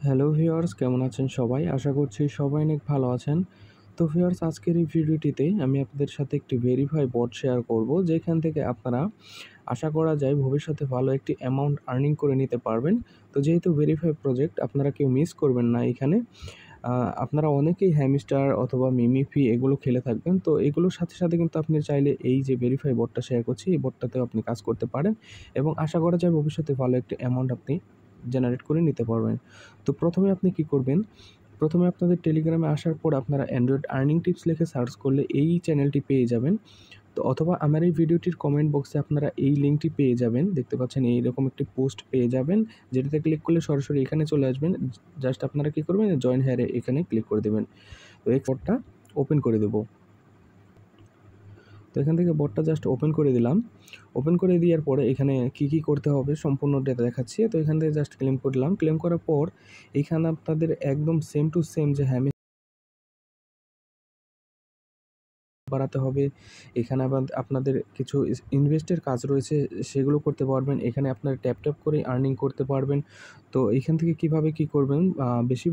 Hello viewers, কেমন আছেন সবাই? আশা করছি সবাই অনেক ভালো আছেন। তো ভিউয়ার্স, আজকের এই ভিডিওটিতে আমি আপনাদের সাথে একটি ভেরিফাই বট শেয়ার করব, যেখান থেকে আপনারা আশা করা যায় ভবিষ্যতে ভালো একটি অ্যামাউন্ট আর্নিং করে নিতে পারবেন। তো যেহেতু ভেরিফাই প্রজেক্ট, আপনারা কেউ মিস করবেন না এখানে। আপনারা অনেকেই হ্যামস্টার অথবা মিমিফি এগুলো খেলে থাকবেন। তো এগুলোর সাথে সাথে কিন্তু আপনি চাইলে এই যে ভেরিফাই বটটা শেয়ার করছি, এই বটটাতেও আপনি কাজ করতে পারেন এবং আশা করা যায় ভবিষ্যতে ভালো একটি অ্যামাউন্ট আপনি জেনারেট করে নিতে পারবেন। তো প্রথমে আপনি কি করবেন? প্রথমে আপনাদের টেলিগ্রামে আসার পর আপনারা অ্যান্ড্রয়েড আর্নিং টিপস লিখে সার্চ করলে এই চ্যানেলটি পেয়ে যাবেন। তো অথবা আমার এই ভিডিওটির কমেন্ট বক্সে আপনারা এই লিঙ্কটি পেয়ে যাবেন। দেখতে পাচ্ছেন এইরকম একটি পোস্ট পেয়ে যাবেন, যেটাতে ক্লিক করলে সরাসরি এখানে চলে আসবেন। জাস্ট আপনারা কী করবেন? জয়েন হেয়ারে এখানে ক্লিক করে দেবেন। তো এই বটটা ওপেন করে দেবো। তো এখান থেকে বটটা জাস্ট ওপেন করে দিলাম। ওপেন করে দেওয়ার পরে এখানে কী করতে হবে সম্পূর্ণ ডেটা দেখাচ্ছি। তো এখান থেকে জাস্ট ক্লেম করলাম। ক্লেম করার পর এইখানে আপনাদের একদম সেম টু সেম যে বাড়াতে হবে। এখানে আবার আপনাদের কিছু ইনভেস্টের কাজ রয়েছে, সেগুলো করতে পারবেন। এখানে আপনারা ট্যাপ করে আর্নিং করতে পারবেন। তো এইখান থেকে কিভাবে কি করবেন? বেশি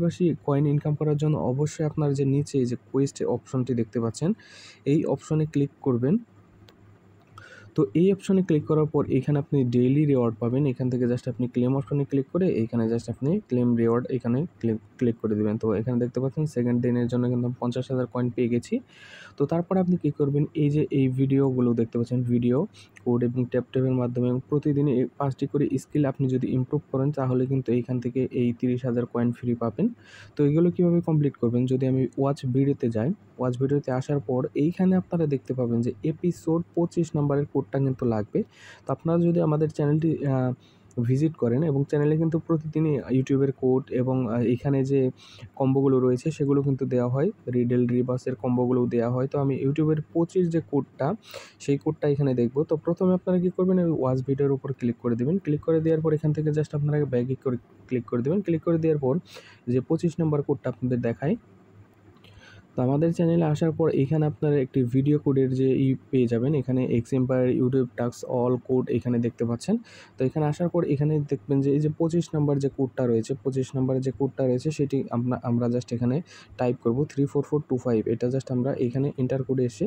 কয়েন ইনকাম করার জন্য অবশ্যই আপনার যে নিচে যে কোয়েস্ট অপশনটি দেখতে পাচ্ছেন, এই অপশনে ক্লিক করবেন। তো এই অপশনে ক্লিক করার পর এখানে আপনি ডেইলি রিওয়ার্ড পাবেন। এখান থেকে জাস্ট আপনি ক্লেম অপশনে ক্লিক করে এইখানে জাস্ট আপনি ক্লেম রিওয়ার্ড এখানে ক্লিক করে দিবেন। তো এখানে দেখতে পাচ্ছেন সেকেন্ড দিনের জন্য কিন্তু আমি 50,000 কয়েন পেয়ে গেছি। তো তারপরে আপনি কী করবেন? এই যে এই ভিডিওগুলো দেখতে পাচ্ছেন, ভিডিও, কোড এবং ট্যাপের মাধ্যমে প্রতিদিন এই 5টি করে স্কিল আপনি যদি ইমপ্রুভ করেন, তাহলে কিন্তু এইখান থেকে এই 30,000 কয়েন ফ্রি পাবেন। তো এগুলো কীভাবে কমপ্লিট করবেন? যদি আমি ওয়াচ ভিডিওতে যাই, ওয়াচ ভিডিওতে আসার পর এইখানে আপনারা দেখতে পাবেন যে এপিসোড 25 নাম্বারের কোডটা কিন্তু লাগবে। তো আপনারা যদি আমাদের চ্যানেলটি ভিজিট করেন এবং চ্যানেলে কিন্তু প্রতিদিনই ইউটিউবের কোড এবং এখানে যে কম্বোগুলো রয়েছে সেগুলো কিন্তু দেওয়া হয়। রিডেল, রিবাসের কম্বোগুলোও দেওয়া হয়। তো আমি ইউটিউবের 25 যে কোডটা, সেই কোডটা এখানে দেখব। তো প্রথমে আপনারা কী করবেন? ওই ওয়াচ ভিডিওর উপর ক্লিক করে দেবেন। ক্লিক করে দেওয়ার পর এখান থেকে জাস্ট আপনারা ব্যাকে করে ক্লিক করে দেবেন। ক্লিক করে দেওয়ার পর যে 25 নাম্বার কোডটা আপনাদের দেখায়, তো আমাদের চ্যানেলে আসার পর এখানে আপনারা একটি ভিডিও কোডের যে পেয়ে যাবেন। এখানে x empire, YouTube task, all code এখানে দেখতে পাচ্ছেন। তো এখানে আসার পর এখানে দেখবেন যে এই যে 25 নাম্বার যে কোডটা রয়েছে, 25 নাম্বারের যে কোডটা রয়েছে সেটি আমরা জাস্ট এখানে টাইপ করব 34425। এটা জাস্ট আমরা এখানে এন্টার করে এসে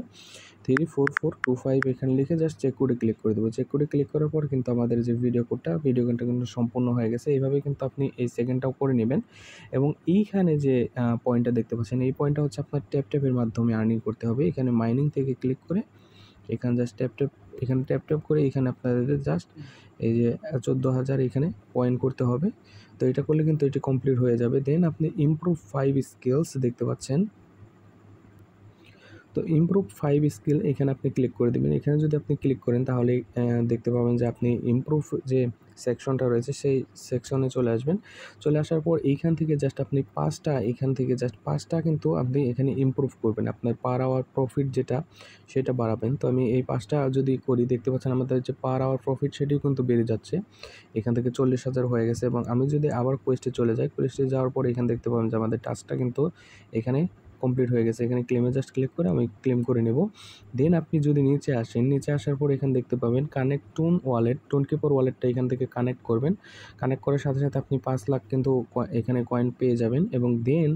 34425 এখানে লিখে জাস্ট চেক কোডে ক্লিক করে দেবো। চেক কোডে ক্লিক করার পর কিন্তু আমাদের যে ভিডিও কোডটা কিন্তু সম্পূর্ণ হয়ে গেছে। এইভাবে কিন্তু আপনি এই সেকেন্ডটাও করে নেবেন এবং এইখানে যে পয়েন্টটা দেখতে পাচ্ছেন, এই পয়েন্টটা হচ্ছে আপনার ট্যাপের মাধ্যমে আর্নিং করতে হবে। এখানে মাইনিং থেকে ক্লিক করে এখানে জাস্ট এখানে ট্যাপ করে এখানে আপনাদের জাস্ট এই যে 14,000 এখানে পয়েন্ট করতে হবে। তো এটা করলে কিন্তু এটি কমপ্লিট হয়ে যাবে। দেন আপনি ইমপ্রুভ 5 স্কিলস দেখতে পাচ্ছেন। তো ইমপ্রুভ 5 স্কিল এখানে আপনি ক্লিক করে দেবেন। এখানে যদি আপনি ক্লিক করেন তাহলে দেখতে পাবেন যে আপনি ইমপ্রুভ যে সেকশনটা রয়েছে সেই সেকশনে চলে আসবেন। চলে আসার পর এইখান থেকে জাস্ট আপনি 5টা কিন্তু আপনি এখানে ইমপ্রুভ করবেন। আপনার পার আওয়ার প্রফিট যেটা, সেটা বাড়াবেন। তো আমি এই 5টা যদি করি, দেখতে পাচ্ছেন আমাদের যে পার আওয়ার প্রফিট সেটিও কিন্তু বেড়ে যাচ্ছে। এখান থেকে 40,000 হয়ে গেছে এবং আমি যদি আবার কোয়েস্টে চলে যাই, কোয়েস্টে যাওয়ার পর এখানে দেখতে পাবেন যে আমাদের টাস্কটা কিন্তু এখানে কমপ্লিট হয়ে গেছে। এখানে ক্লেমে জাস্ট ক্লিক করে আমি ক্লেম করে নেব। দেন আপনি যদি নিচে আসেন, নিচে আসার পর এখানে দেখতে পাবেন কানেক্ট টুন ওয়ালেট, টোনকিপার ওয়ালেটটা এখান থেকে কানেক্ট করবেন। কানেক্ট করার সাথে সাথে আপনি 5 লাখ কিন্তু এখানে কয়েন পেয়ে যাবেন এবং দেন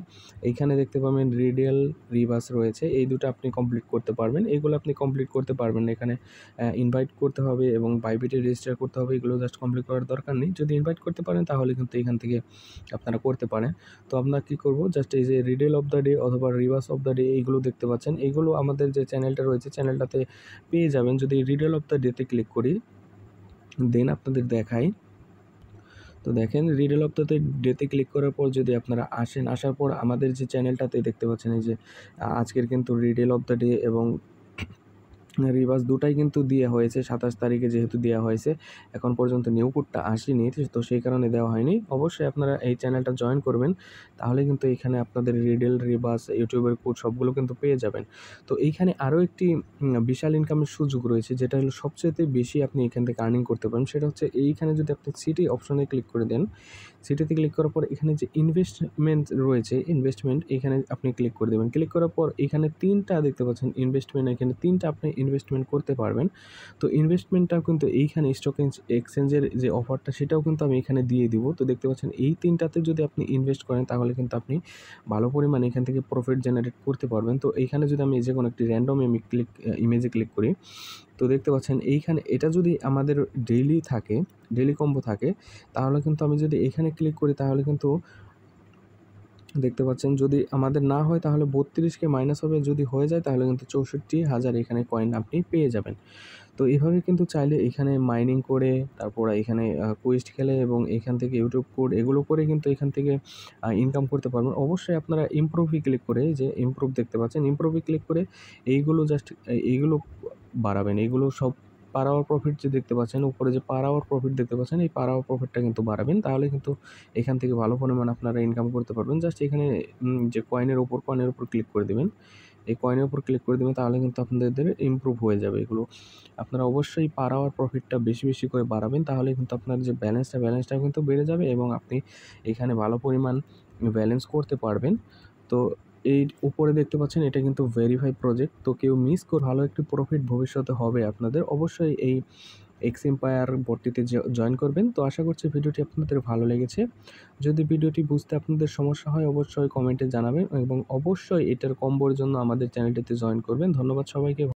এইখানে দেখতে পাবেন রিডেল, রিভার্স রয়েছে। এই দুটো আপনি কমপ্লিট করতে পারবেন। এগুলো আপনি কমপ্লিট করতে পারবেন না। এখানে ইনভাইট করতে হবে এবং বাইবিটে রেজিস্টার করতে হবে। এগুলো জাস্ট কমপ্লিট করার দরকার নেই। যদি ইনভাইট করতে পারেন তাহলে কিন্তু এখান থেকে আপনারা করতে পারেন। তো আমরা কী করব? জাস্ট এই যে রিডেল অফ দ্য ডে অথবা রিভার্স অফ দ্য ডে এইগুলো দেখতে পাচ্ছেন। এইগুলো আমাদের যে চ্যানেলটা রয়েছে, চ্যানেলটাতে পেয়ে যাবেন। যদি রিডেল অফ দ্য ডেতে ক্লিক করি, দেন আপনাদের দেখাই। তো দেখেন রিডেল অফ দ্য ডেতে ক্লিক করার পর যদি আপনারা আসেন, আসার পর আমাদের যে চ্যানেলটাতে দেখতে পাচ্ছেন এই যে আজকের কিন্তু রিডেল অফ দ্য ডে এবং রিভার্স দুটাই কিন্তু দেওয়া হয়েছে 27 তারিখে, যেহেতু দেওয়া হয়েছে এখন পর্যন্ত নিউ কোডটা আসেনি, তো সেই কারণে দেওয়া হয়নি। অবশ্যই আপনারা এই চ্যানেলটা জয়েন করবেন, তাহলে কিন্তু এখানে আপনাদের রিডেল, রিভার্স, ইউটিউবের কোড সবগুলো কিন্তু পেয়ে যাবেন। তো এইখানে আরও একটি বিশাল ইনকামের সুযোগ রয়েছে, যেটা হলো সবচেয়ে বেশি আপনি এখান থেকে আর্নিং করতে পারেন। সেটা হচ্ছে এইখানে যদি আপনি সিটি অপশনে ক্লিক করে দেন, সেটাতে ক্লিক করার পর এখানে যে ইনভেস্টমেন্ট রয়েছে, ইনভেস্টমেন্ট এখানে আপনি ক্লিক করে দেবেন। ক্লিক করার পর এখানে ৩ টা দেখতে পাচ্ছেন ইনভেস্টমেন্ট, এখানে ৩ টা আপনি ইনভেস্টমেন্ট করতে পারবেন। তো ইনভেস্টমেন্টটাও কিন্তু এইখানে স্টক এক্সচেঞ্জের যে অফারটা সেটাও কিন্তু আমি এখানে দিয়ে দিব। তো দেখতে পাচ্ছেন এই ৩ টাতে যদি আপনি ইনভেস্ট করেন তাহলে কিন্তু আপনি ভালো পরিমাণে এখান থেকে প্রফিট জেনারেট করতে পারবেন। তো এইখানে যদি আমি যেকোনো একটি র‍্যান্ডম ইমেজে ক্লিক করি, তো দেখতে পাচ্ছেন এইখানে এটা যদি আমাদের ডেইলি কম্বো থাকে, তাহলে কিন্তু আমি যদি এখানে ক্লিক করি তাহলে কিন্তু দেখতে পাচ্ছেন যদি আমাদের না হয় তাহলে ৩২ মাইনাস হবে, যদি হয়ে যায় তাহলে কিন্তু ৬৪,০০০ এখানে কয়েন আপনি পেয়ে যাবেন। তো এভাবে কিন্তু চাইলে এখানে মাইনিং করে, তারপর এখানে কুইজ খেলে এবং এখান থেকে ইউটিউব কোড এগুলো করে কিন্তু এখান থেকে ইনকাম করতে পারবেন। অবশ্যই আপনারা ইমপ্রুভে ক্লিক করে, যে ইমপ্রুভ দেখতে পাচ্ছেন, ইমপ্রুভে ক্লিক করে এইগুলো এইগুলো বাড়াবেন। এইগুলো সব পার আওয়ার প্রফিট যে দেখতে পাচ্ছেন, উপরে যে পার আওয়ার প্রফিট দেখতে পাচ্ছেন, এই পার আওয়ার প্রফিটটা কিন্তু বাড়াবেন। তাহলে কিন্তু এখান থেকে ভালো পরিমাণে আপনারা ইনকাম করতে পারবেন। জাস্ট এখানে যে কয়েনের উপর ক্লিক করে দিবেন। এই কয়েনের উপর ক্লিক করে দিবেন, তাহলে কিন্তু আপনাদের ইমপ্রুভ হয়ে যাবে এগুলো। আপনারা অবশ্যই পার আওয়ার প্রফিটটা বেশি, বেশি করে বাড়াবেন। তাহলে কিন্তু আপনার যে ব্যালেন্সটাও কিন্তু বেড়ে যাবে এবং আপনি এখানে ভালো পরিমাণ ব্যালেন্স করতে পারবেন। তো এই উপরে দেখতে পাচ্ছেন এটা কিন্তু ভেরিফাই প্রজেক্ট। তো কেউ মিস করে ভালো একটি প্রফিট ভবিষ্যতে হবে আপনাদের। অবশ্যই এই এক্স এম্পায়ার বটটিতে জয়েন করবেন। তো আশা করছি ভিডিওটি আপনাদের ভালো লেগেছে। যদি ভিডিওটি বুঝতে আপনাদের সমস্যা হয় অবশ্যই কমেন্টে জানাবেন এবং অবশ্যই এটার কম্বোর জন্য আমাদের চ্যানেলটিতে জয়েন করবেন। ধন্যবাদ সবাইকে।